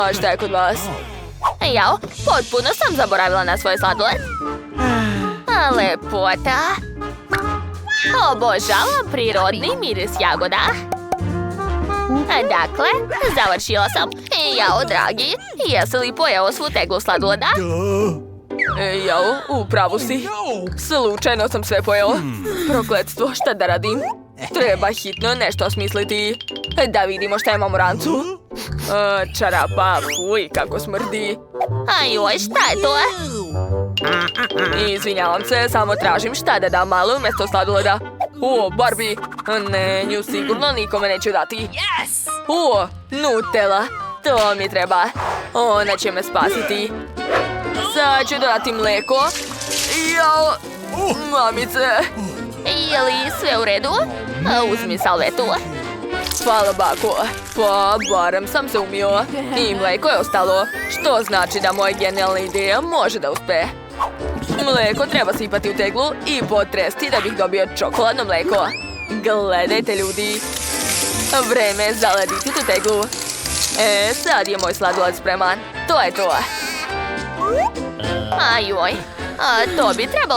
A šta je kod vas? Jao, potpuno sam zaboravila na svoj sladoled. Lepota. Obožavam prirodni miris jagoda. Dakle, završila sam. Jao, dragi, jesi li pojeo svu teglu sladoleda? Jao, upravo si. Slučajno sam sve pojeo. Prokletstvo, šta da radim? Treba hitno nešto smisliti. Da vidimo šta imamo u rancu. Čarapa, fuj, kako smrdi. Ajoj, šta je to? Izvinjavam se, samo tražim šta da dam malo umjesto sladoleda. Barbie. Ne, nju sigurno nikome neću dati. Nutella. To mi treba. Ona će me spasiti. Sad ću dodati mlijeko. Jao, mamice. Je li sve u redu? Uzmi salvetu. Hvala, bako. Pa, barem sam se umio. I mlijeko je ostalo. Što znači da moja genijalna ideja može da uspe. Mlijeko treba sipati u teglu i potresti da bih dobio čokoladno mlijeko. Gledajte, ljudi. Vreme je zalediti tu teglu. Sad je moj sladoled spreman. To je to. Ajoj, to bi trebalo